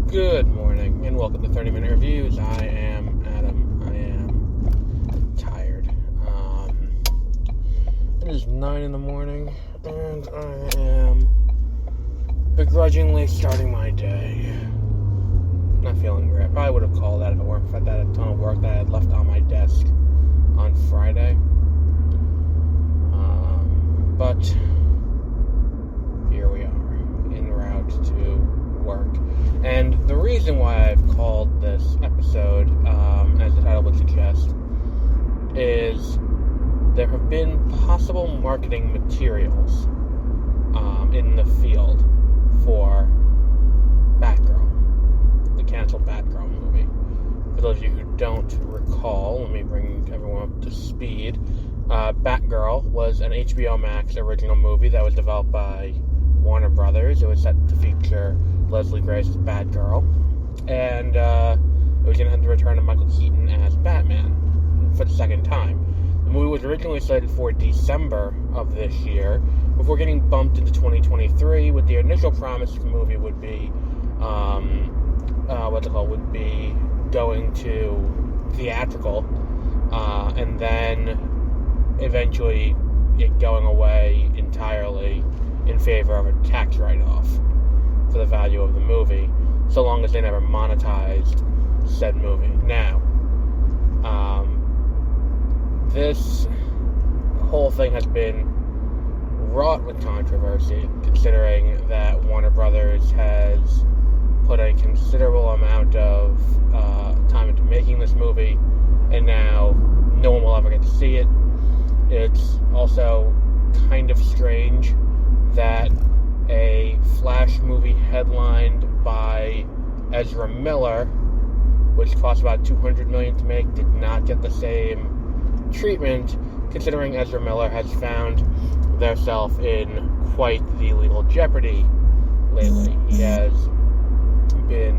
Good morning, and welcome to 30-Minute Reviews. I am Adam. I am tired. It is 9 in the morning, and I am begrudgingly starting my day. Not feeling great. I probably would have called that if it weren't for that ton of work that I had left on my desk on Friday. But here we are, en route to work. And the reason why I've called this episode, as the title would suggest, is there have been possible marketing materials in the field for Batgirl, the canceled Batgirl movie. For those of you who don't recall, let me bring everyone up to speed. Batgirl was an HBO Max original movie that was developed by Warner Brothers. It was set to feature Leslie Grace's Batgirl, and it was going to have the return of Michael Keaton as Batman for the second time. The movie was originally slated for December of this year, before getting bumped into 2023, with the initial promise the movie would be, would be going to theatrical, and then eventually it going away entirely in favor of a tax write-off for the value of the movie, so long as they never monetized said movie. Now, this whole thing has been wrought with controversy, considering that Warner Brothers has put a considerable amount of time into making this movie, and now no one will ever get to see it. It's also kind of strange that a Flash movie headlined by Ezra Miller, which cost about $200 million to make, did not get the same treatment, considering Ezra Miller has found himself in quite the legal jeopardy lately. He has been,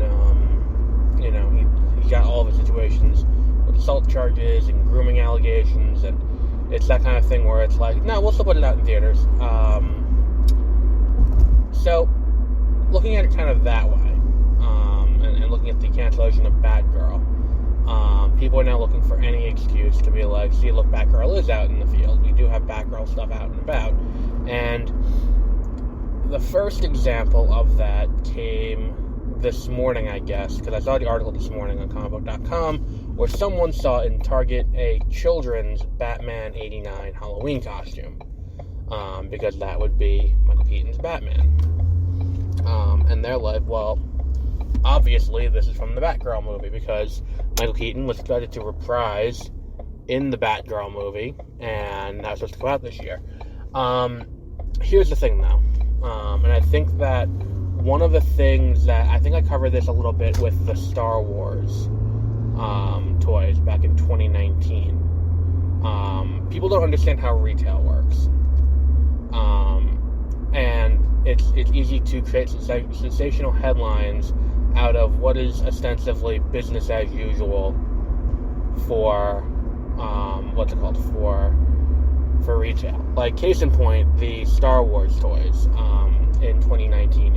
he got all the situations with assault charges and grooming allegations, and it's that kind of thing where it's like, no, we'll still put it out in theaters. So, looking at it kind of that way, and looking at the cancellation of Batgirl, people are now looking for any excuse to be like, see, look, Batgirl is out in the field. We do have Batgirl stuff out and about. And the first example of that came this morning, I guess, because I saw the article this morning on comicbook.com, where someone saw in Target a children's Batman 89 Halloween costume, because that would be Michael Keaton's Batman. And they're like, well, obviously this is from the Batgirl movie, because Michael Keaton was expected to reprise in the Batgirl movie, and that was supposed to come out this year. Here's the thing, though, and I think that one of the things that, I think I covered this a little bit with the Star Wars toys back in 2019. People don't understand how retail works. And it's easy to create sensational headlines out of what is ostensibly business as usual for for retail. Like, case in point, the Star Wars toys in 2019.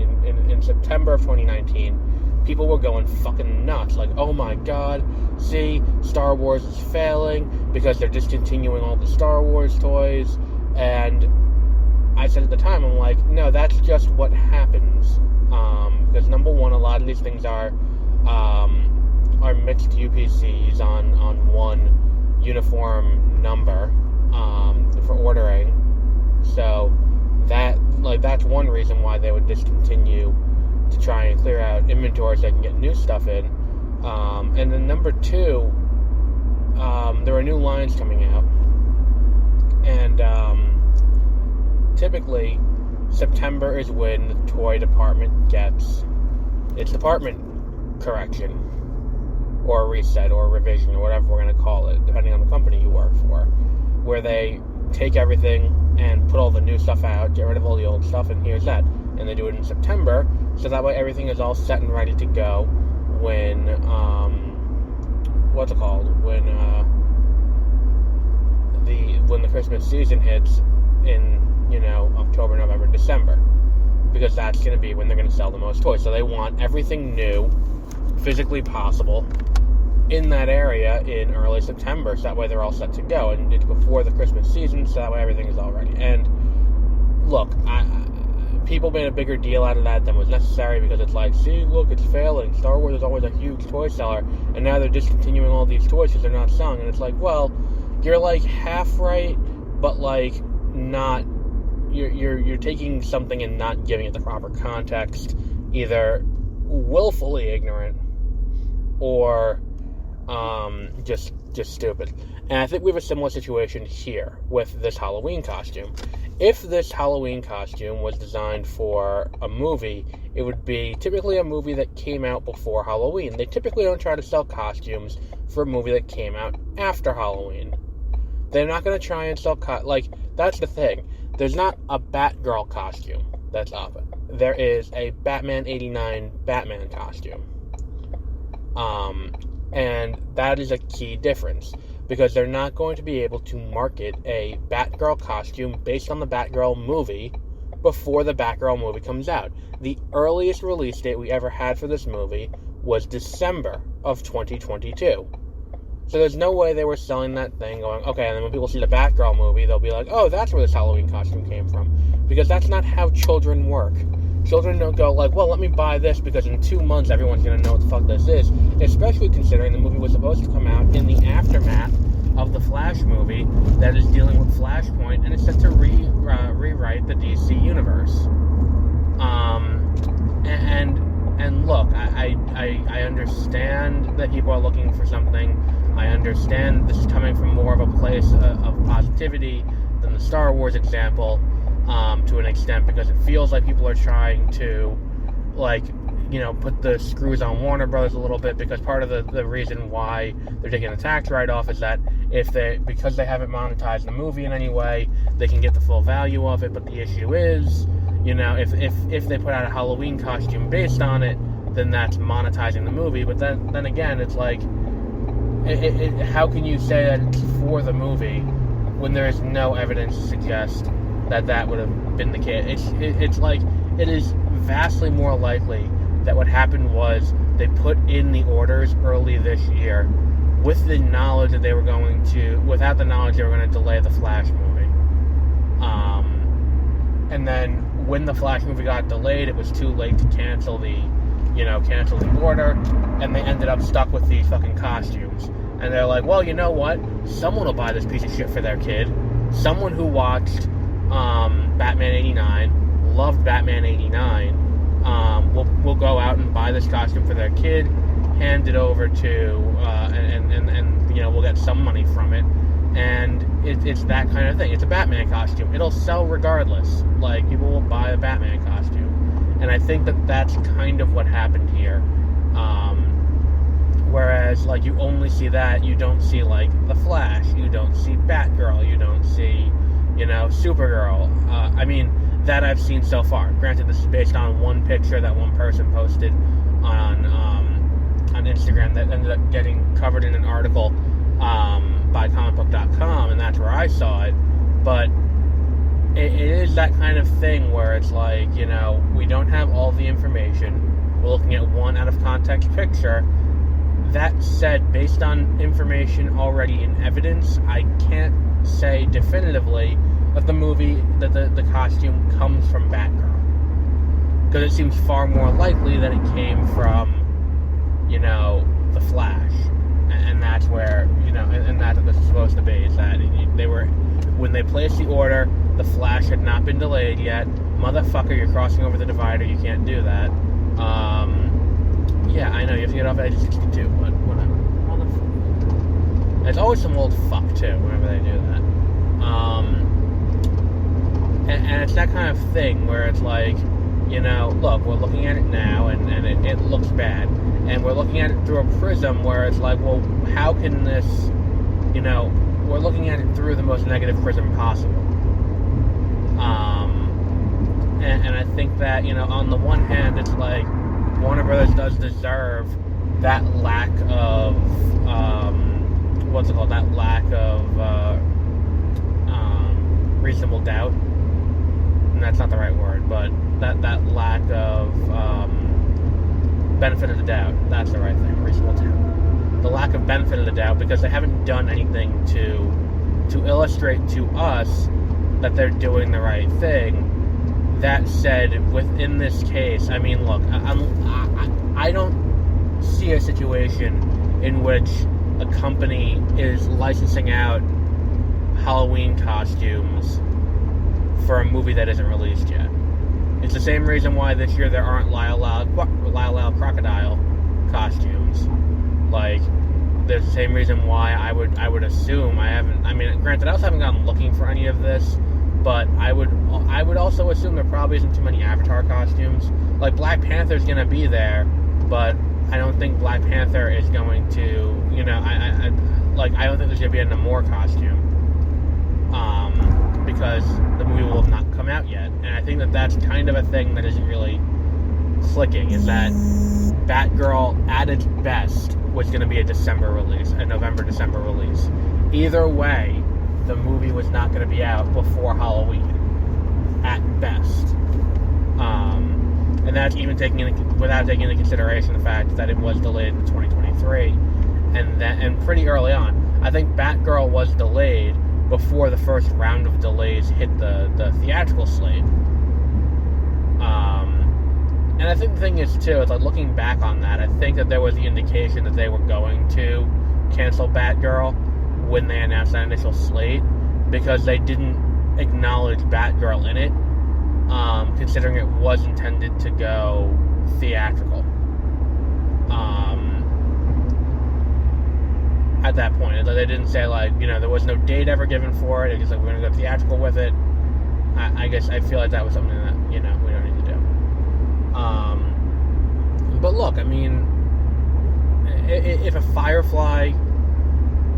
In September of 2019, people were going fucking nuts. Like, oh my god, see, Star Wars is failing because they're discontinuing all the Star Wars toys. And I said at the time, I'm like, no, that's just what happens. Because number one, a lot of these things are mixed UPCs on one uniform number for ordering. So that's one reason why they would discontinue, to try and clear out inventory so they can get new stuff in. And then number two, there are new lines coming out, and typically September is when the toy department gets its department correction, or reset, or revision, or whatever we're going to call it, depending on the company you work for, where they take everything and put all the new stuff out, get rid of all the old stuff, and here's that. And they do it in September, so that way everything is all set and ready to go when, when the Christmas season hits in, October, November, December. because that's going to be when they're going to sell the most toys. So they want everything new, physically possible, in that area in early September, so that way they're all set to go, and it's before the Christmas season, so that way everything is all ready. And look, people made a bigger deal out of that than was necessary, because it's like, see, look, it's failing. Star Wars is always a huge toy seller, and now they're discontinuing all these toys because they're not selling. And it's like, well, you're like half right, but like not. You're taking something and not giving it the proper context, either willfully ignorant or just stupid. And I think we have a similar situation here with this Halloween costume. If this Halloween costume was designed for a movie, it would be typically a movie that came out before Halloween. They typically don't try to sell costumes for a movie that came out after Halloween. They're not going to try and sell that's the thing. There's not a Batgirl costume that's up. There is a Batman 89 Batman costume. And that is a key difference, because they're not going to be able to market a Batgirl costume based on the Batgirl movie before the Batgirl movie comes out. The earliest release date we ever had for this movie was December of 2022. So there's no way they were selling that thing going, okay, and then when people see the Batgirl movie, they'll be like, oh, that's where this Halloween costume came from. Because that's not how children work. Children don't go like, well, let me buy this because in 2 months everyone's going to know what the fuck this is. Especially considering the movie was supposed to come out in the aftermath of the Flash movie that is dealing with Flashpoint, and it's set to rewrite the DC universe. And look, I understand that people are looking for something. I understand this is coming from more of a place of positivity than the Star Wars example, to an extent, because it feels like people are trying to, put the screws on Warner Brothers a little bit, because part of the reason why they're taking a tax write-off is that because they haven't monetized the movie in any way, they can get the full value of it. But the issue is, if they put out a Halloween costume based on it, then that's monetizing the movie. But then again, it's like, how can you say that it's for the movie when there is no evidence to suggest that would have been the case? It's like, it is vastly more likely that what happened was they put in the orders early this year with the knowledge that they were going to, without the knowledge they were going to delay the Flash movie. And then when the Flash movie got delayed, it was too late to cancel the order, and they ended up stuck with these fucking costumes. And they're like, well, you know what? Someone will buy this piece of shit for their kid. Someone who watched Batman 89, loved Batman 89, will go out and buy this costume for their kid, hand it over to, and we'll get some money from it. And it's that kind of thing. It's a Batman costume. It'll sell regardless. Like, people will buy a Batman costume. And I think that's kind of what happened here. Whereas, you only see that. You don't see, The Flash. You don't see Batgirl. You don't see, Supergirl. That I've seen so far. Granted, this is based on one picture that one person posted on Instagram that ended up getting covered in an article by comicbook.com, and that's where I saw it. But it is that kind of thing where it's like, we don't have all the information. We're looking at one out of context picture. That said, based on information already in evidence, I can't say definitively that the costume comes from Batgirl. Because it seems far more likely that it came from, the Flash. And that's where, and that's what this is supposed to be, is that when they placed the order, the Flash had not been delayed yet. Motherfucker, you're crossing over the divider, you can't do that. Yeah, I know, you have to get off at 62, but whatever. Motherfucker. There's always some old fuck, too, whenever they do that. And it's that kind of thing where it's like, look, we're looking at it now, and it looks bad. And we're looking at it through a prism where it's like, well, how can this, we're looking at it through the most negative prism possible. And I think that, on the one hand, it's like, Warner Brothers does deserve that lack of, reasonable doubt. And that's not the right word, but that lack of benefit of the doubt. That's the right thing. Reasonable doubt. The lack of benefit of the doubt because they haven't done anything to illustrate to us that they're doing the right thing. That said, within this case, I mean, look, I don't see a situation in which a company is licensing out Halloween costumes for a movie that isn't released yet. It's the same reason why this year there aren't Lyle Lyle crocodile costumes. Like, there's the same reason why I would assume granted, I also haven't gone looking for any of this, but I would also assume there probably isn't too many Avatar costumes. Like, Black Panther's gonna be there, but I don't think Black Panther is going to, I don't think there's gonna be a Namor costume, because the movie will have not come out yet, and I think that's kind of a thing that isn't really clicking. Is that Batgirl at its best was gonna be a November-December release. Either way, the movie was not going to be out before Halloween, at best. And that's even without taking into consideration the fact that it was delayed in 2023, and pretty early on. I think Batgirl was delayed before the first round of delays hit the theatrical slate. And I think the thing is, too, it's like, looking back on that, I think that there was the indication that they were going to cancel Batgirl when they announced that initial slate, because they didn't acknowledge Batgirl in it, considering it was intended to go theatrical. At that point, they didn't say, there was no date ever given for it. It was like, we're going to go theatrical with it. I guess I feel like that was something that, we don't need to do. But look, I mean, if a Firefly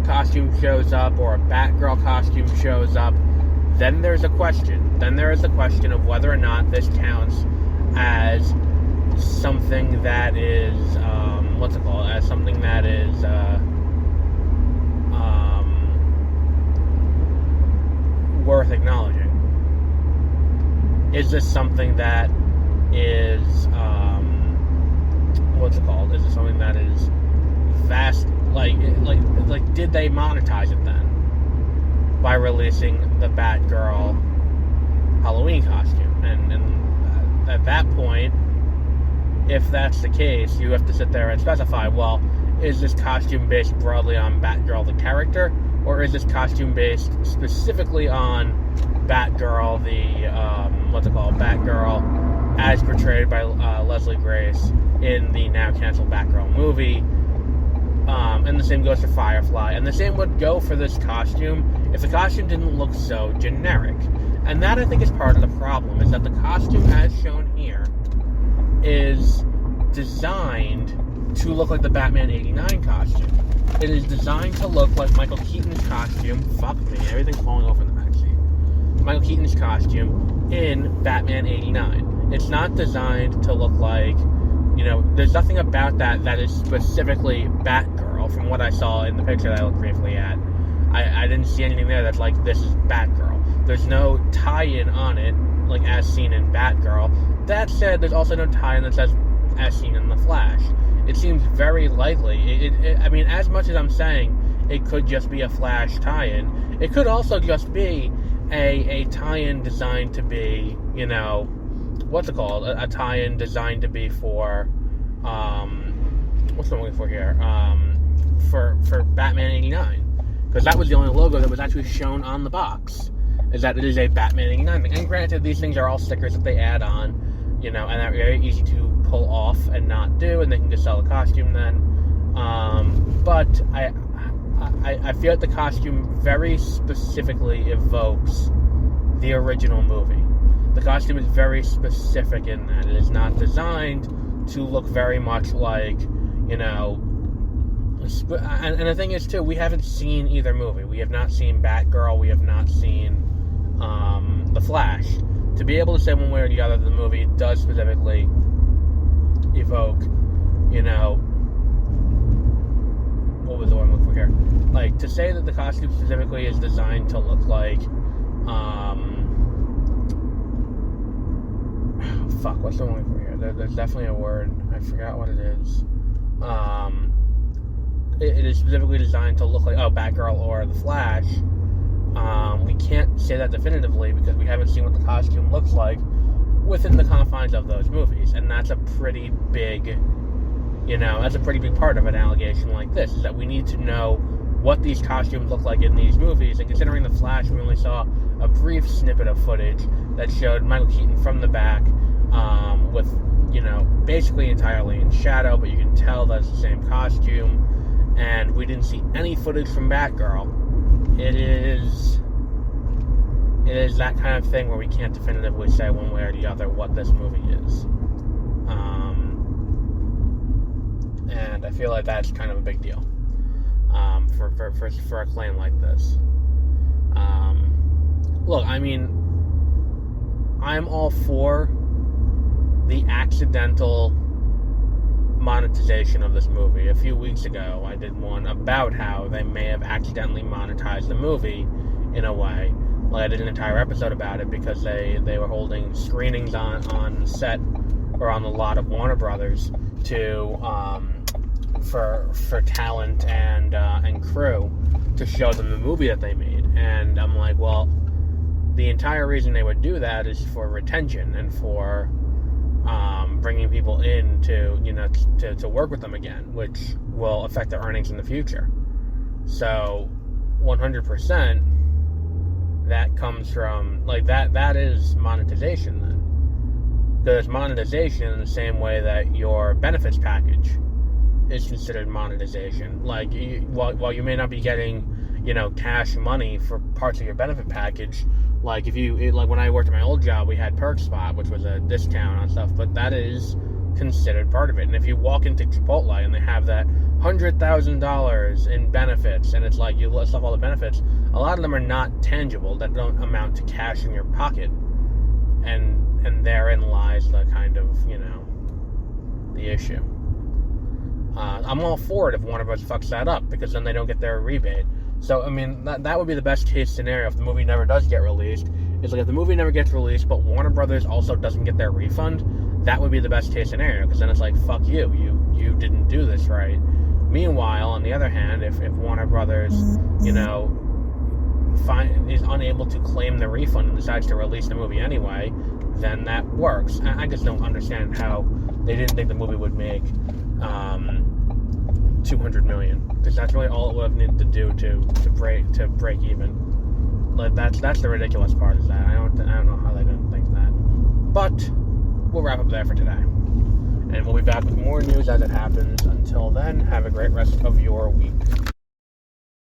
costume shows up or a Batgirl costume shows up, then there's a question. Then there is the question of whether or not this counts as something that is, as something that is, worth acknowledging. Is this something that is, is this something that is vast? Did they monetize it then by releasing the Batgirl Halloween costume? And at that point, if that's the case, you have to sit there and specify, well, is this costume based broadly on Batgirl the character, or is this costume based specifically on Batgirl Batgirl as portrayed by Leslie Grace in the now canceled Batgirl movie? And the same goes for Firefly. And the same would go for this costume if the costume didn't look so generic. And that, I think, is part of the problem, is that the costume as shown here is designed to look like the Batman 89 costume. It is designed to look like Michael Keaton's costume. Fuck me, everything's falling over in the backseat. Michael Keaton's costume in Batman 89. It's not designed to look like, there's nothing about that is specifically Batgirl from what I saw in the picture that I looked briefly at. I didn't see anything there that's like, this is Batgirl. There's no tie-in on it, like as seen in Batgirl. That said, there's also no tie-in that says as seen in The Flash. It seems very likely. As much as I'm saying it could just be a Flash tie-in, it could also just be a tie-in designed to be, a tie-in designed to be for, what's the one for here? For Batman 89. Because that was the only logo that was actually shown on the box, is that it is a Batman 89 thing. And granted, these things are all stickers that they add on, and they're very easy to pull off and not do, and they can just sell the costume then. But I feel like the costume very specifically evokes the original movie. The costume is very specific in that it is not designed to look very much like, and the thing is, too, we haven't seen either movie. We have not seen Batgirl. We have not seen The Flash. To be able to say one way or the other that the movie does specifically evoke, what was the one I'm looking for here? Like, to say that the costume specifically is designed to look like, what's the one for here? There's definitely a word. I forgot what it is. It is specifically designed to look like, Batgirl or The Flash. We can't say that definitively because we haven't seen what the costume looks like within the confines of those movies, and that's a pretty big, that's a pretty big part of an allegation like this, is that we need to know what these costumes look like in these movies. And considering The Flash, we only saw a brief snippet of footage that showed Michael Keaton from the back, with, basically entirely in shadow, but you can tell that's the same costume, and we didn't see any footage from Batgirl. It is that kind of thing where we can't definitively say one way or the other what this movie is. And I feel like that's kind of a big deal for a claim like this. Look, I mean, I'm all for the accidental monetization of this movie. A few weeks ago, I did one about how they may have accidentally monetized the movie in a way. Like, I did an entire episode about it because they were holding screenings on set or on the lot of Warner Brothers to for talent and crew to show them the movie that they made. And I'm like, well, the entire reason they would do that is for retention and for bringing people in to work with them again, which will affect their earnings in the future. So 100% that comes from, like, that is monetization then. Because monetization in the same way that your benefits package is considered monetization. Like, while you may not be getting, cash money for parts of your benefit package, like like when I worked at my old job, we had Perk Spot, which was a discount on stuff, but that is considered part of it. And if you walk into Chipotle and they have that $100,000 in benefits, and it's like you list off all the benefits, a lot of them are not tangible, that don't amount to cash in your pocket, and therein lies the kind of, the issue. I'm all for it if Warner Bros. Fucks that up, because then they don't get their rebate. So, I mean, that would be the best case scenario if the movie never does get released. It's like, if the movie never gets released, but Warner Brothers also doesn't get their refund, that would be the best case scenario, because then it's like, fuck you didn't do this right. Meanwhile, on the other hand, if Warner Brothers, is unable to claim the refund and decides to release the movie anyway, then that works. I just don't understand how they didn't think the movie would make $200 million, because that's really all it would have needed to do to break even. Like, that's the ridiculous part, is that I don't know how they didn't think that. But we'll wrap up there for today, and we'll be back with more news as it happens. Until then, have a great rest of your week.